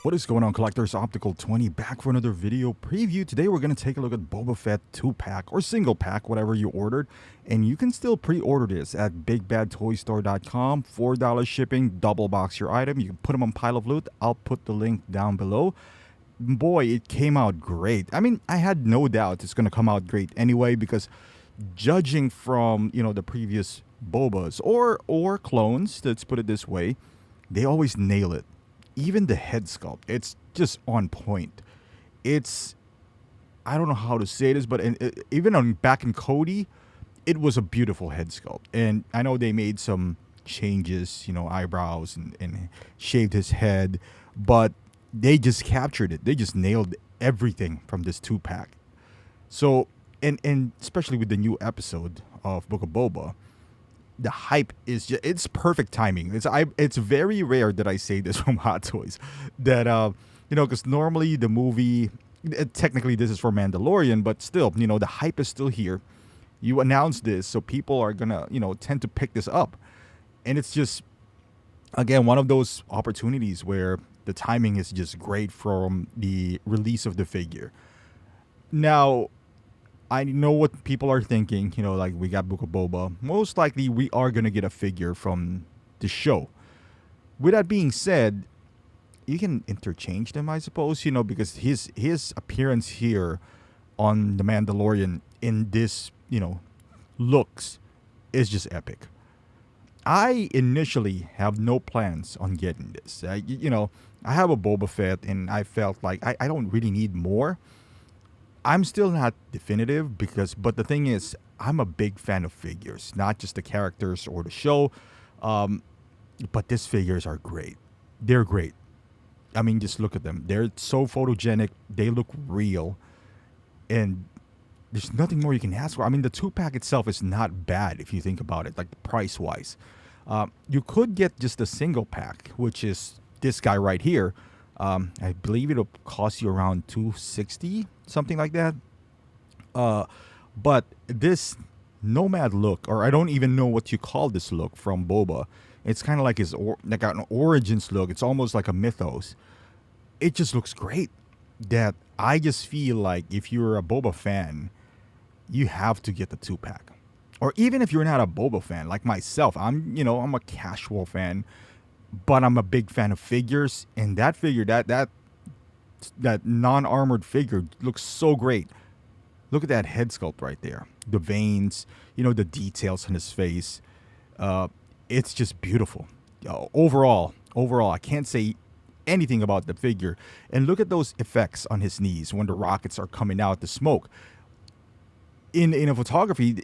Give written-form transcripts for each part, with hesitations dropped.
What is going on, collectors? Optical 20 back for another video preview. Today we're going to take a look at Boba Fett 2-pack or single pack, whatever you ordered. And you can still pre-order this at bigbadtoystore.com. $4 shipping, double box your item. You can put them on Pile of Loot. I'll put the link down below. Boy, it came out great. I mean, I had no doubt it's going to come out great anyway, because judging from, the previous Bobas or clones, let's put it this way, they always nail it. Even the head sculpt, it's just on point. I don't know how to say this, but even back in Cody, it was a beautiful head sculpt. And I know they made some changes, eyebrows and shaved his head, but they just captured it. They just nailed everything from this 2-pack. So, and especially with the new episode of Book of Boba, the hype is it's perfect timing. It's very rare that I say this from Hot Toys, that because normally the movie, technically this is for Mandalorian, but still, the hype is still here. You announce this, so people are gonna tend to pick this up, and it's just, again, one of those opportunities where the timing is just great from the release of the figure. Now, I know what people are thinking, like we got Book of Boba. Most likely we are going to get a figure from the show. With that being said, you can interchange them, I suppose, because his appearance here on The Mandalorian in this, looks is just epic. I initially have no plans on getting this. I have a Boba Fett, and I felt like I don't really need more. I'm still not definitive but the thing is, I'm a big fan of figures, not just the characters or the show, but these figures are great. They're great. I mean, just look at them. They're so photogenic. They look real, and there's nothing more you can ask for. I mean, the 2-pack itself is not bad if you think about it, like price-wise. You could get just a single pack, which is this guy right here. I believe it'll cost you around $260, something like that. But this nomad look, or I don't even know what you call this look from Boba. It's kind of like like an origins look. It's almost like a mythos. It just looks great. That I just feel like if you're a Boba fan, you have to get the 2-pack. Or even if you're not a Boba fan, like myself, I'm a casual fan, but I'm a big fan of figures, and that figure, that non-armored figure looks so great. Look at that head sculpt right there. The veins, the details on his face. It's just beautiful. Overall, I can't say anything about the figure. And look at those effects on his knees when the rockets are coming out, the smoke. In a photography,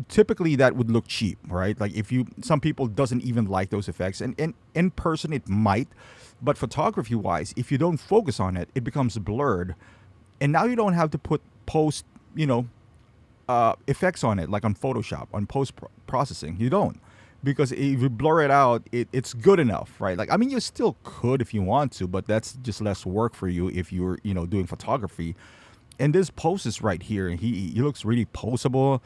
typically that would look cheap, right? Like some people doesn't even like those effects, and in person it might, but photography wise, if you don't focus on it, it becomes blurred, and now you don't have to put post effects on it like on Photoshop, on post processing. You don't, because if you blur it out, it's good enough, right? Like, I mean, you still could if you want to, but that's just less work for you if you're doing photography. And this pose is right here. He looks really poseable.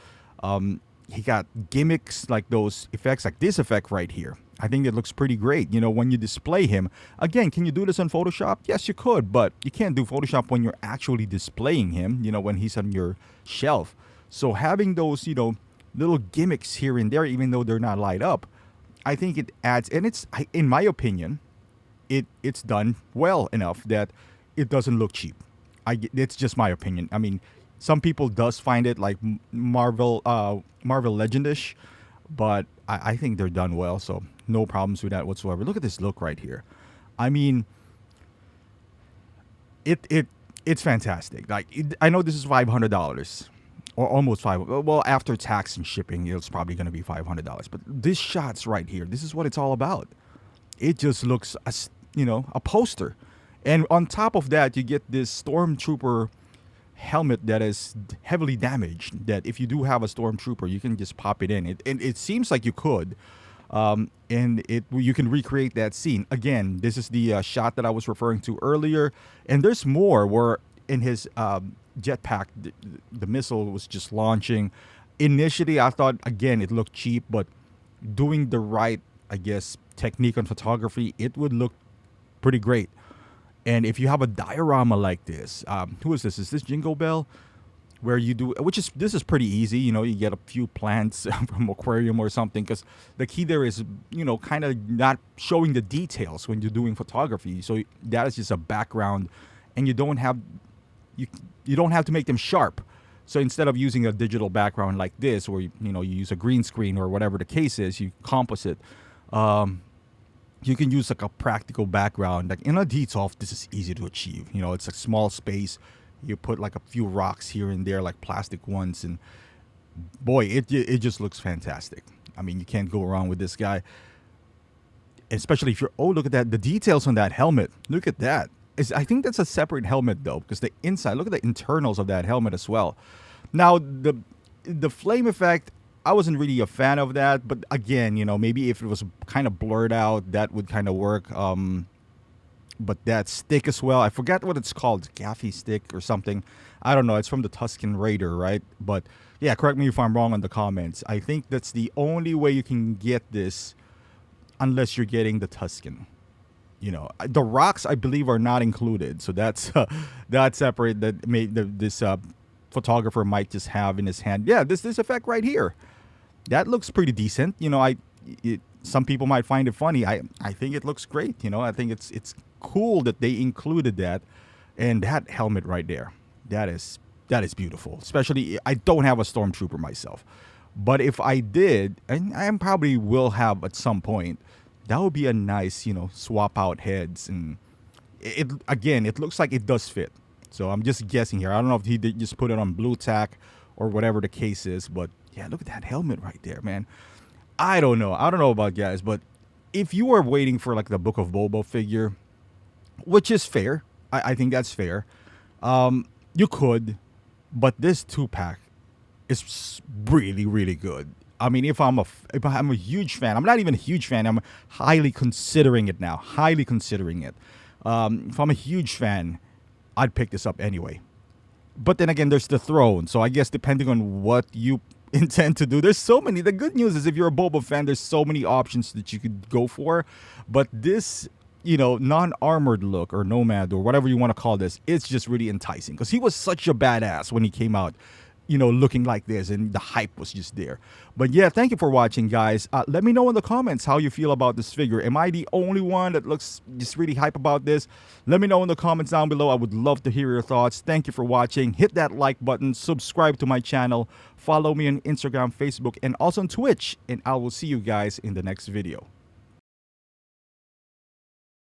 He got gimmicks like those effects, like this effect right here. I think it looks pretty great. When you display him. Again, can you do this on Photoshop? Yes, you could, but you can't do Photoshop when you're actually displaying him, when he's on your shelf. So having those, little gimmicks here and there, even though they're not light up, I think it adds, and in my opinion, it's done well enough that it doesn't look cheap. It's just my opinion. I mean, some people does find it like Marvel Legendish, but I think they're done well, so no problems with that whatsoever. Look at this look right here. I mean, it's fantastic. Like, I know this is $500 or almost $500. Well, after tax and shipping, it's probably going to be $500. But this shots right here, this is what it's all about. It just looks, a poster. And on top of that, you get this Stormtrooper helmet that is heavily damaged, that if you do have a Stormtrooper, you can just pop it in. It seems like you could. And you can recreate that scene. Again, this is the shot that I was referring to earlier. And there's more where in his jetpack, the missile was just launching. Initially, I thought, again, it looked cheap, but doing the right, I guess, technique on photography, it would look pretty great. And if you have a diorama like this, who is this? Is this Jingle Bell? Where you do, this is pretty easy. You know, you get a few plants from aquarium or something, because the key there is, kind of not showing the details when you're doing photography. So that is just a background, and you don't have to make them sharp. So instead of using a digital background like this, where you use a green screen or whatever the case is, you composite. You can use like a practical background. Like in a DTOF, this is easy to achieve. It's a small space. You put like a few rocks here and there, like plastic ones, and boy, it just looks fantastic. I mean, you can't go wrong with this guy. Especially if look at that, the details on that helmet. Look at that. I think that's a separate helmet though, because the inside, look at the internals of that helmet as well. Now the flame effect, I wasn't really a fan of that, but again, maybe if it was kind of blurred out, that would kind of work. But that stick as well, I forget what it's called, gaffy stick or something. I don't know. It's from the Tusken Raider, right? But yeah, correct me if I'm wrong in the comments. I think that's the only way you can get this, unless you're getting the Tusken. The rocks, I believe, are not included, so that's separate. That this photographer might just have in his hand. Yeah, this effect right here, that looks pretty decent. Some people might find it funny. I think it looks great. I think it's cool that they included that, and that helmet right there, that is beautiful. Especially, I don't have a stormtrooper myself, but if I did, and I probably will have at some point, that would be a nice swap out heads, and it looks like it does fit. So I'm just guessing here. I don't know if he did just put it on blue tack or whatever the case is, but yeah, look at that helmet right there, man. I don't know about guys, but if you are waiting for like the Book of Boba figure, which is fair, I think that's fair. You could, but this 2-pack is really, really good. I mean, if I'm a huge fan, I'm not even a huge fan. I'm highly considering it now. Highly considering it. If I'm a huge fan, I'd pick this up anyway. But then again, there's the throne. So I guess depending on what you intend to do, there's so many. The good news is if you're a Boba fan, there's so many options that you could go for. But this, non-armored look or nomad or whatever you want to call this, it's just really enticing, because he was such a badass when he came out, looking like this, and the hype was just there. But yeah, thank you for watching, guys. Let me know in the comments how you feel about this figure. Am I the only one that looks just really hype about this? Let me know in the comments down below. I would love to hear your thoughts. Thank you for watching. Hit that like button, subscribe to my channel, follow me on Instagram, Facebook, and also on Twitch, and I will see you guys in the next video.